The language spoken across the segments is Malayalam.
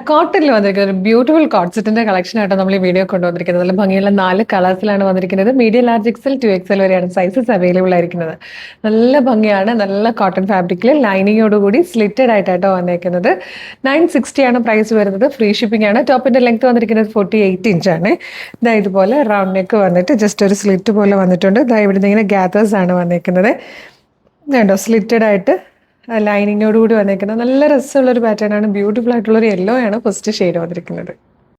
കോട്ടണിൽ വന്നിരിക്കുന്നത് ഒരു ബ്യൂട്ടിഫുൾ കോട്ട് സെറ്റിന്റെ കളക്ഷൻ ആയിട്ടോ നമ്മൾ ഈ വീഡിയോ കൊണ്ടുവന്നിരിക്കുന്നത്. നല്ല ഭംഗിയുള്ള 4 കളേഴ്സിലാണ് വന്നിരിക്കുന്നത്. മീഡിയം, ലാർജ്, എക്സൽ, 2XL വരെയാണ് സൈസസ് അവൈലബിൾ ആയിരിക്കുന്നത്. നല്ല ഭംഗിയാണ്. നല്ല കോട്ടൺ ഫാബ്രിക്കിൽ ലൈനിങ്ങോടുകൂടി സ്ലിറ്റഡ് ആയിട്ടാട്ടോ വന്നിരിക്കുന്നത്. 960 ആണ് പ്രൈസ് വരുന്നത്. ഫ്രീ ഷിപ്പിംഗ് ആണ്. ടോപ്പിന്റെ ലെങ്ത് വന്നിരിക്കുന്നത് 48 ഇഞ്ചാണ്. ഇതാ ഇതുപോലെ റൗണ്ട് നെക്ക് വന്നിട്ട് ജസ്റ്റ് ഒരു സ്ലിറ്റ് പോലെ വന്നിട്ടുണ്ട്. ഇതാ ഇവിടുന്ന് ഇങ്ങനെ ഗ്യാതേഴ്സ് ആണ് വന്നിരിക്കുന്നത്. കണ്ടോ, സ്ലിറ്റഡ് ആയിട്ട് ലൈനിങ്ങോട് കൂടി വന്നിരിക്കുന്നത് നല്ല രസമുള്ളൊരു പാറ്റേൺ ആണ്. ബ്യൂട്ടിഫുൾ ആയിട്ടുള്ളൊരു യെല്ലോ ആണ് ഫസ്റ്റ് ഷെയ്ഡ് വന്നിരിക്കുന്നത്.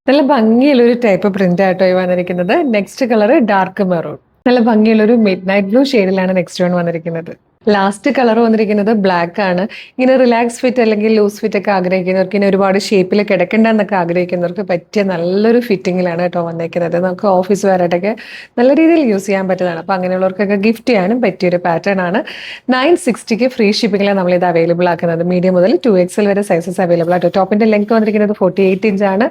നല്ല ഭംഗിയുള്ളൊരു ടൈപ്പ് പ്രിന്റ് ആയിട്ടോ ഈ വന്നിരിക്കുന്നത്. Next colour dark maroon. നല്ല ഭംഗിയുള്ളൊരു മിഡ് നൈറ്റ് ബ്ലൂ ഷെയ്ഡിലാണ് നെക്സ്റ്റ് വൺ വന്നിരിക്കുന്നത്. ലാസ്റ്റ് കളർ വന്നിരിക്കുന്നത് ബ്ലാക്ക് ആണ്. ഇങ്ങനെ റിലാക്സ് ഫിറ്റ് അല്ലെങ്കിൽ ലൂസ് ഫിറ്റ് ഒക്കെ ആഗ്രഹിക്കുന്നവർക്ക്, ഇനി ഒരുപാട് ഷേപ്പിൽ കിടക്കണ്ട എന്നൊക്കെ ആഗ്രഹിക്കുന്നവർക്ക് പറ്റിയ നല്ലൊരു ഫിറ്റിങ്ങിലാണ് കേട്ടോ വന്നേക്കുന്നത്. നമുക്ക് ഓഫീസ് വെയറായിട്ടൊക്കെ നല്ല രീതിയിൽ യൂസ് ചെയ്യാൻ പറ്റുന്നതാണ്. അപ്പോൾ അങ്ങനെയുള്ളവർക്കൊക്കെ ഗിഫ്റ്റ് ചെയ്യാനും പറ്റിയൊരു പാറ്റേൺ ആണ്. 960 ഫ്രീ ഷിപ്പിങ്ങിലാണ് നമ്മളിത് അവൈലബിൾ ആക്കുന്നത്. മീഡിയം മുതൽ 2XL വരെ സൈസസ് അവൈലബിൾ ആട്ടോ. ടോപ്പിന്റെ ലെങ്ത് വന്നിരിക്കുന്നത് 48 ഇഞ്ചാണ്.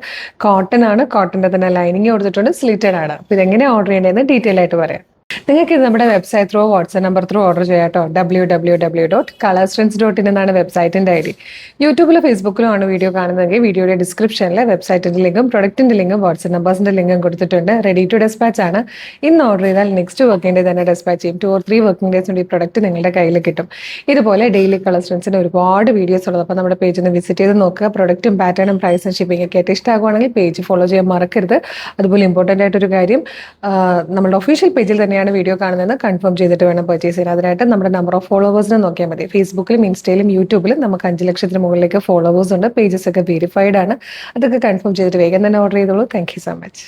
കോട്ടൺ ആണ്. കോട്ടന്റെ തന്നെ ലൈനിങ് കൊടുത്തിട്ടുണ്ട്. സ്ലിറ്റഡ് ആണ്. അപ്പോൾ ഇതെങ്ങനെ ഓർഡർ ചെയ്യേണ്ടതെന്ന് ഡീറ്റെയിൽ ആയിട്ട് പറയാം. നിങ്ങൾക്ക് ഇത് നമ്മുടെ website through, WhatsApp number through order ചെയ്യാം കേട്ടോ. www.colorstrends.in എന്നാണ് വെബ്സൈറ്റിന്റെ ID. യൂട്യൂബിലോ ഫേസ്ബുക്കിലോ ആണ് വീഡിയോ കാണുന്നതെങ്കിൽ വീഡിയോയുടെ ഡിസ്ക്രിപ്ഷനിൽ വെബ്സൈറ്റിന്റെ ലിങ്കും പ്രൊഡക്റ്റിന്റെ ലിങ്കും വാട്സ്ആപ്പ് നമ്പേഴ്സിന്റെ ലിങ്കും കൊടുത്തിട്ടുണ്ട്. റെഡി ടു ഡെസ്പാച്ച് ആണ്. ഇന്ന് ഓർഡർ ചെയ്താൽ നെക്സ്റ്റ് വർക്കിംഗ് ഡേ തന്നെ ഡെസ്പാച്ച് ചെയ്യും. 2 or 3 വർക്കിംഗ് ഡേയ്സ് കൊണ്ട് ഈ പ്രൊഡക്റ്റ് നിങ്ങളുടെ കയ്യിൽ കിട്ടും. ഇതുപോലെ ഡെയിലി കളർസ്ട്രെൻസിന് ഒരുപാട് വീഡിയോസ് ഉള്ളത്. അപ്പോൾ നമ്മുടെ പേജ് ഒന്ന് വിസിറ്റ് ചെയ്ത് നോക്കുക. പ്രൊഡക്റ്റും പാറ്റേണും പ്രൈസും ഷിപ്പിംഗ് ഒക്കെ ആയിട്ട് ഇഷ്ടമാകുവാണെങ്കിൽ പേജ് ഫോളോ ചെയ്യാൻ മറക്കരുത്. അതുപോലെ ഇമ്പോർട്ടൻ്റ് ആയിട്ടൊരു കാര്യം, നമ്മുടെ ഒഫീഷ്യൽ പേജിൽ തന്നെയാണ് വീഡിയോ കാണുന്നതെന്ന് കൺഫേം ചെയ്തിട്ട് വേണം പർച്ചേസ് ചെയ്യാൻ. അതിനായിട്ട് നമ്മുടെ നമ്പർ ഓഫ് ഫോളോവേഴ്സിനെ നോക്കിയാൽ മതി. ഫേസ്ബുക്കിലും ഇൻസ്റ്റയിലും യൂട്യൂബിലും നമുക്ക് 5 ലക്ഷത്തിന് മുകളിലേക്ക് ഫോളോവേഴ്സ് ഉണ്ട്. പേജസ് ഒക്കെ വെരിഫൈഡ് ആണ്. അതൊക്കെ കൺഫേം ചെയ്തിട്ട് വേഗം തന്നെ ഓർഡർ ചെയ്തോളൂ. Thank you so much.